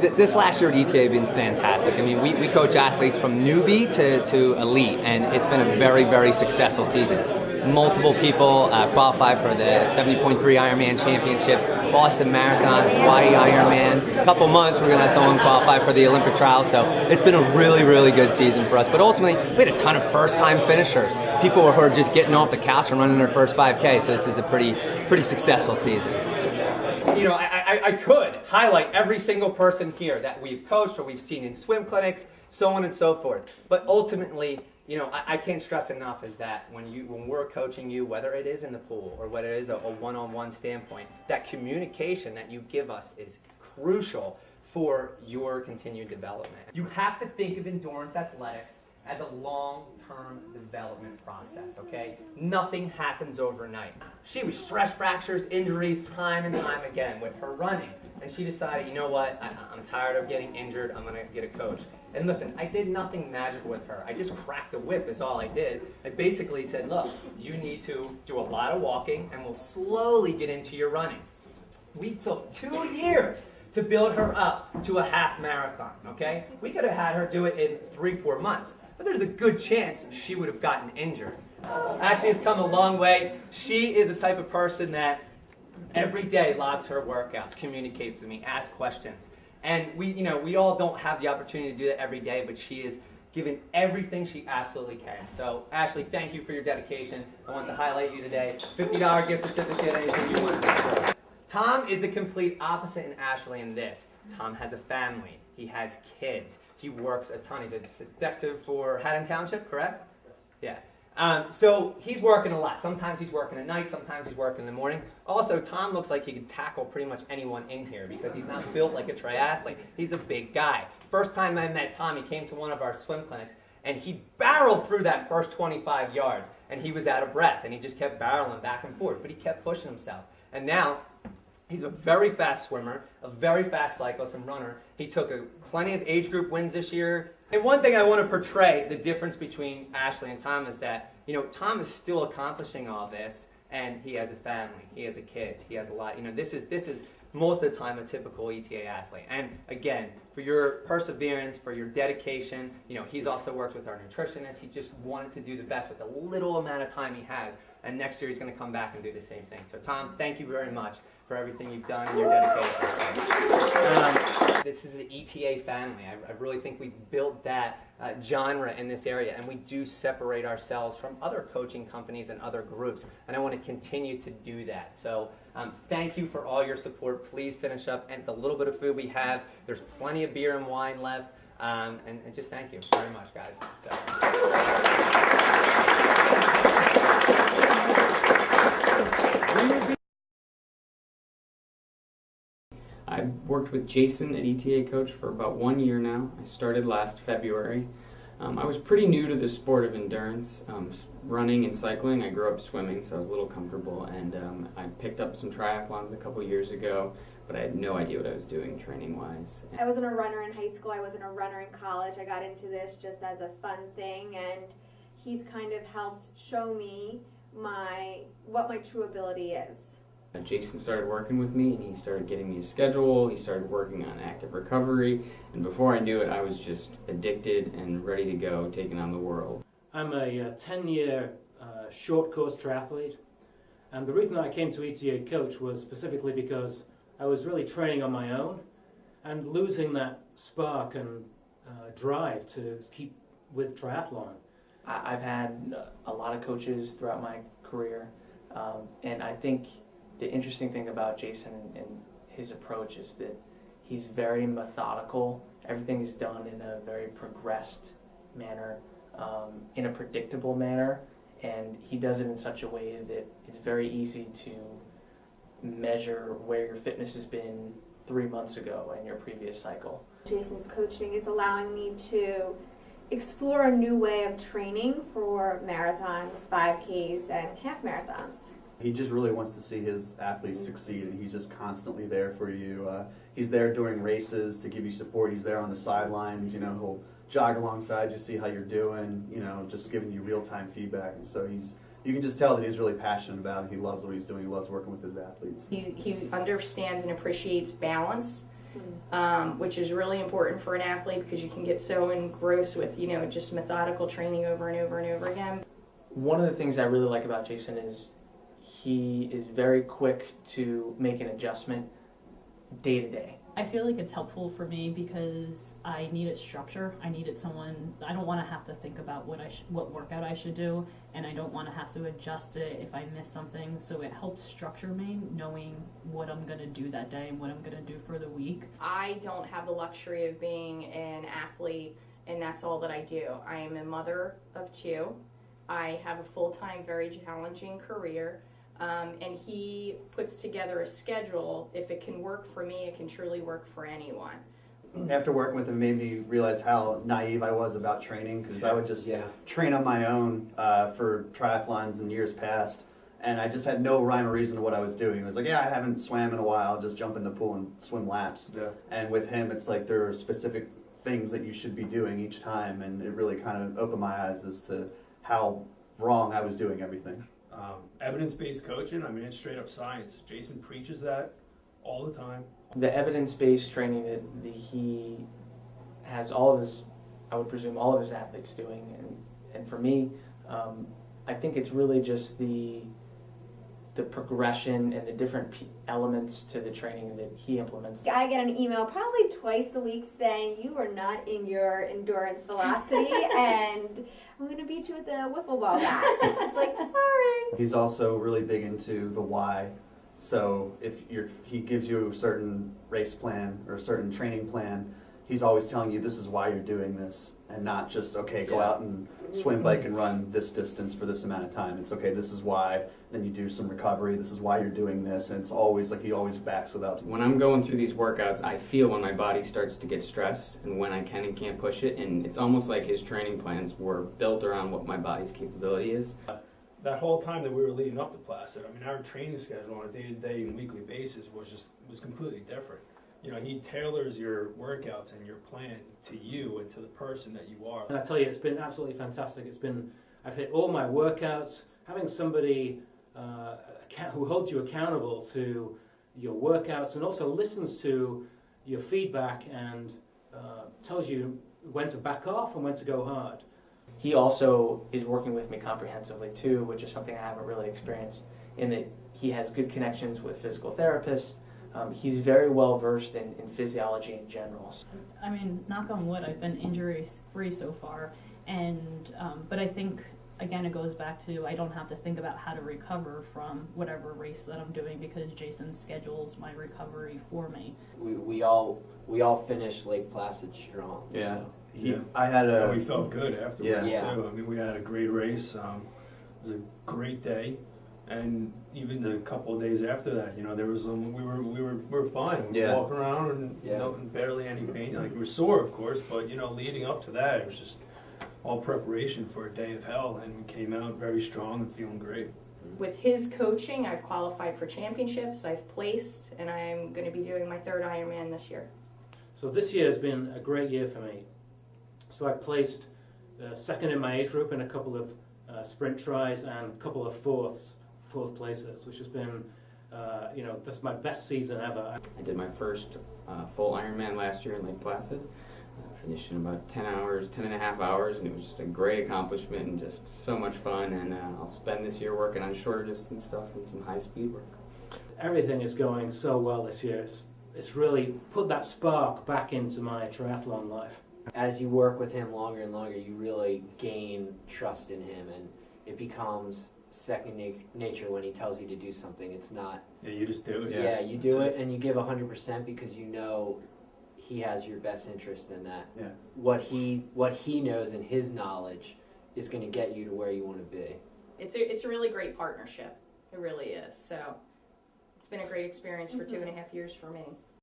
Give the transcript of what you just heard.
This last year at ETA has been fantastic. I mean, we coach athletes from newbie to elite, and it's been a very, very successful season. Multiple people qualify for the 70.3 Ironman Championships, Boston Marathon, Hawaii Ironman. A couple months, we're going to have someone qualify for the Olympic trials. So it's been a really, really good season for us. But ultimately, we had a ton of first-time finishers. People who are just getting off the couch and running their first 5K. So this is a pretty successful season. You know, I could highlight every single person here that we've coached or we've seen in swim clinics, so on and so forth. But ultimately, you know, I can't stress enough is that when we're coaching you, whether it is in the pool or whether it is a one-on-one standpoint, that communication that you give us is crucial for your continued development. You have to think of endurance athletics as a long-term development process, okay? Nothing happens overnight. She was stress fractures, injuries, time and time again with her running. And she decided, you know what, I'm tired of getting injured, I'm gonna get a coach. And listen, I did nothing magic with her. I just cracked the whip is all I did. I basically said, look, you need to do a lot of walking and we'll slowly get into your running. We took 2 years to build her up to a half marathon, okay? We could have had her do it in 3-4 months, but there's a good chance she would have gotten injured. Ashley has come a long way. She is the type of person that every day logs her workouts, communicates with me, asks questions. And we all don't have the opportunity to do that every day, but she is giving everything she absolutely can. So, Ashley, thank you for your dedication. I want to highlight you today. $50 gift certificate, anything you want to do. Tom is the complete opposite in Ashley in this. Tom has a family. He has kids. He works a ton. He's a detective for Haddon Township, correct? Yeah. So he's working a lot. Sometimes he's working at night, sometimes he's working in the morning. Also, Tom looks like he can tackle pretty much anyone in here because he's not built like a triathlete. He's a big guy. First time I met Tom, he came to one of our swim clinics, and he barreled through that first 25 yards, and he was out of breath, and he just kept barreling back and forth, but he kept pushing himself. And now, he's a very fast swimmer, a very fast cyclist and runner. He took plenty of age group wins this year. And one thing I want to portray, the difference between Ashley and Tom is that, Tom is still accomplishing all this, and he has a family, he has kids, he has a lot. This is most of the time a typical ETA athlete. And again, for your perseverance, for your dedication, he's also worked with our nutritionist. He just wanted to do the best with the little amount of time he has. And next year he's going to come back and do the same thing. So Tom, thank you very much for everything you've done and your dedication. This is the ETA family. I really think we built that genre in this area, and we do separate ourselves from other coaching companies and other groups, and I want to continue to do that. So thank you for all your support. Please finish up and the little bit of food we have. There's plenty of beer and wine left, and just thank you very much, guys. I've worked with Jason at ETA Coach for about 1 year now. I started last February. I was pretty new to the sport of endurance, running and cycling. I grew up swimming, so I was a little comfortable, and I picked up some triathlons a couple years ago, but I had no idea what I was doing training-wise. I wasn't a runner in high school. I wasn't a runner in college. I got into this just as a fun thing, and he's kind of helped show me what my true ability is. Jason started working with me, and he started getting me a schedule. He started working on active recovery, and before I knew it, I was just addicted and ready to go, taking on the world. I'm a 10-year short course triathlete, and the reason I came to ETA Coach was specifically because I was really training on my own and losing that spark and drive to keep with triathlon. I've had a lot of coaches throughout my career, and I think the interesting thing about Jason and his approach is that he's very methodical. Everything is done in a very progressed manner, in a predictable manner, and he does it in such a way that it's very easy to measure where your fitness has been 3 months ago in your previous cycle. Jason's coaching is allowing me to explore a new way of training for marathons, 5Ks, and half marathons. He just really wants to see his athletes succeed, and he's just constantly there for you. He's there during races to give you support. He's there on the sidelines. He'll jog alongside you, see how you're doing. Just giving you real-time feedback. And so you can just tell that he's really passionate about it. He loves what he's doing. He loves working with his athletes. He understands and appreciates balance, which is really important for an athlete because you can get so engrossed with, just methodical training over and over and over again. One of the things I really like about Jason is he is very quick to make an adjustment day to day. I feel like it's helpful for me because I needed structure. I needed someone. I don't want to have to think about what workout I should do, and I don't want to have to adjust it if I miss something. So it helps structure me, knowing what I'm gonna do that day and what I'm gonna do for the week. I don't have the luxury of being an athlete, and that's all that I do. I am a mother of 2. I have a full-time, very challenging career. And he puts together a schedule. If it can work for me, it can truly work for anyone. After working with him, made me realize how naive I was about training, because I would just train on my own for triathlons in years past, and I just had no rhyme or reason to what I was doing. It was like, I haven't swam in a while, just jump in the pool and swim laps. Yeah. And with him, it's like there are specific things that you should be doing each time, and it really kind of opened my eyes as to how wrong I was doing everything. Evidence-based coaching, I mean, it's straight up science. Jason preaches that all the time. The evidence-based training that he has all of his, I would presume all of his athletes doing, and for me, I think it's really just the progression and the different elements to the training that he implements. I get an email probably twice a week saying you are not in your endurance velocity and I'm going to beat you with a wiffle ball bat. Just like, sorry. He's also really big into the why. So if he gives you a certain race plan or a certain training plan, he's always telling you this is why you're doing this, and not just, okay, go out and swim, bike, and run this distance for this amount of time. It's, okay, this is why. Then you do some recovery. This is why you're doing this. And it's always like he always backs it up. When I'm going through these workouts, I feel when my body starts to get stressed and when I can and can't push it. And it's almost like his training plans were built around what my body's capability is. That whole time that we were leading up to Placid, I mean, our training schedule on a day-to-day and weekly basis was completely different. He tailors your workouts and your plan to you and to the person that you are. And I tell you, it's been absolutely fantastic. I've hit all my workouts. Having somebody who holds you accountable to your workouts and also listens to your feedback and tells you when to back off and when to go hard. He also is working with me comprehensively too, which is something I haven't really experienced, in that he has good connections with physical therapists. He's very well versed in physiology in general. I mean, knock on wood, I've been injury-free so far, and but I think, again, it goes back to I don't have to think about how to recover from whatever race that I'm doing because Jason schedules my recovery for me. We all finished Lake Placid strong. Yeah. So. I had We felt good afterwards Yeah. too. I mean, we had a great race. It was a great day, and even a couple of days after that, there was we were fine. We were walking around and barely any pain. Like we were sore, of course, but leading up to that, it was just all preparation for a day of hell, and we came out very strong and feeling great. With his coaching, I've qualified for championships, I've placed, and I'm going to be doing my 3rd Ironman this year. So this year has been a great year for me. So I placed second in my age group in a couple of sprint tries and a couple of fourth places, which has been, that's my best season ever. I did my first full Ironman last year in Lake Placid. Finished in about 10 and a half hours, and it was just a great accomplishment and just so much fun. And I'll spend this year working on shorter distance stuff and some high speed work. Everything is going so well this year. It's really put that spark back into my triathlon life. As you work with him longer and longer, you really gain trust in him, and it becomes second nature when he tells you to do something. It's not... Yeah, you just do it. Yeah, you do it, and you give 100% because you know he has your best interest in that. Yeah. What he knows and his knowledge is going to get you to where you want to be. It's a really great partnership. It really is. So it's been a great experience for 2.5 years for me.